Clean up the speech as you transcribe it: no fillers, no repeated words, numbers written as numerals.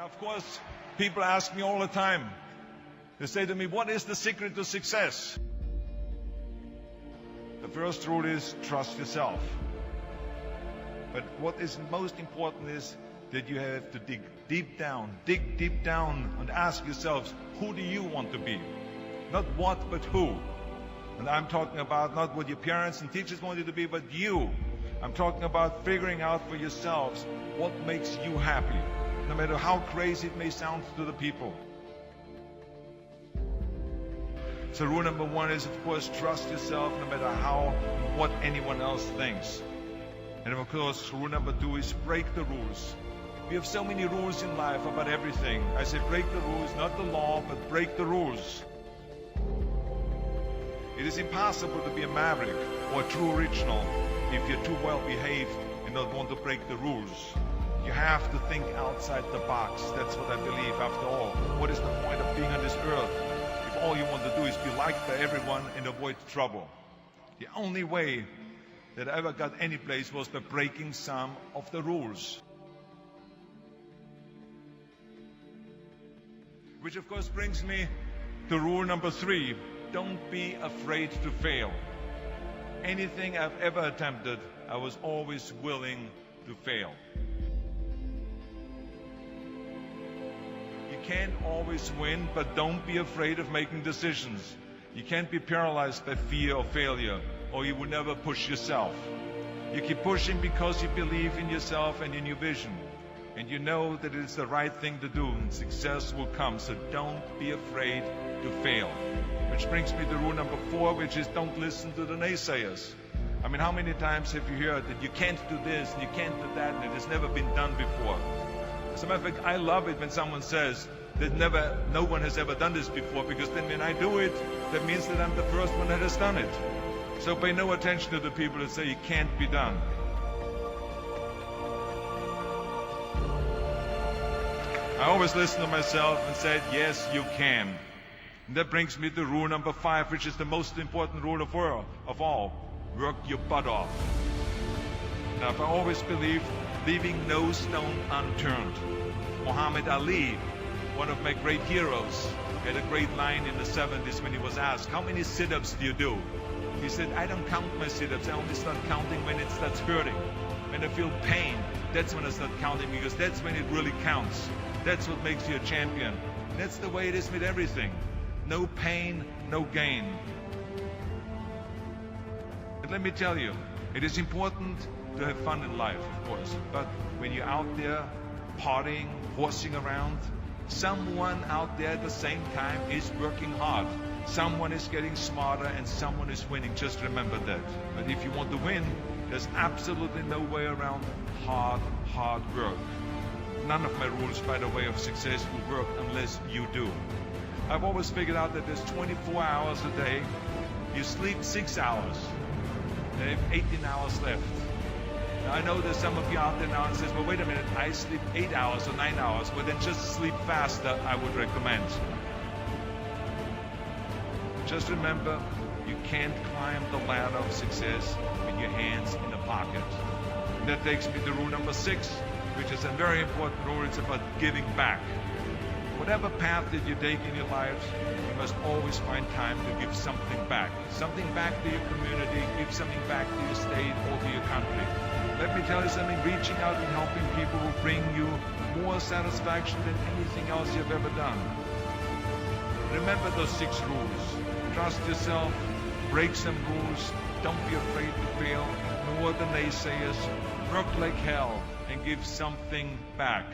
Of course, people ask me all the time. They say to me, what is the secret to success? The first rule is trust yourself. But what is most important is that you have to dig deep down and ask yourselves, who do you want to be? Not what, but who. And I'm talking about not what your parents and teachers want you to be, but you. I'm talking about figuring out for yourselves what makes you happy, no matter how crazy it may sound to the people. So rule number one is, of course, trust yourself no matter what anyone else thinks. And of course, rule number two is break the rules. We have so many rules in life about everything. I say break the rules, not the law, but break the rules. It is impossible to be a maverick or a true original if you're too well behaved and don't want to break the rules. You have to think outside the box. That's what I believe. After all, what is the point of being on this earth if all you want to do is be liked by everyone and avoid trouble? The only way that I ever got any place was by breaking some of the rules. Which of course brings me to rule number three. Don't be afraid to fail. Anything I've ever attempted, I was always willing to fail. You can't always win, but don't be afraid of making decisions. You can't be paralyzed by fear of failure, or you will never push yourself. You keep pushing because you believe in yourself and in your vision. And you know that it is the right thing to do, and success will come. So don't be afraid to fail. Which brings me to rule number four, which is don't listen to the naysayers. I mean, how many times have you heard that you can't do this and you can't do that and it has never been done before? As a matter of fact, I love it when someone says that no one has ever done this before, because then when I do it, that means that I'm the first one that has done it. So pay no attention to the people that say it can't be done. I always listen to myself and said, yes, you can. And that brings me to rule number five, which is the most important rule of all. Work your butt off. Now, I've always believed leaving no stone unturned. Muhammad Ali, one of my great heroes, had a great line in the 70s when he was asked, how many sit-ups do you do? He said, I don't count my sit-ups. I only start counting when it starts hurting. When I feel pain, that's when I start counting, because that's when it really counts. That's what makes you a champion. And that's the way it is with everything. No pain, no gain. But let me tell you, it is important to have fun in life, of course. But when you're out there partying, horsing around, someone out there at the same time is working hard. Someone is getting smarter and someone is winning. Just remember that. But if you want to win, there's absolutely no way around hard work. None of my rules, by the way, of success will work unless you do. I've always figured out that there's 24 hours a day. You sleep 6 hours. You have 18 hours left. Now, I know there's some of you out there now and says, well, wait a minute, I sleep 8 hours or 9 hours. Well, then just sleep faster, I would recommend. Just remember, you can't climb the ladder of success with your hands in the pocket. And that takes me to rule number 6, which is a very important rule. It's about giving back. Whatever path that you take in your lives, you must always find time to give something back. Something back to your community, give something back to your state or to your country. Let me tell you something, reaching out and helping people will bring you more satisfaction than anything else you've ever done. Remember those 6 rules. Trust yourself, break some rules, don't be afraid to fail, ignore the naysayers, work like hell, and give something back.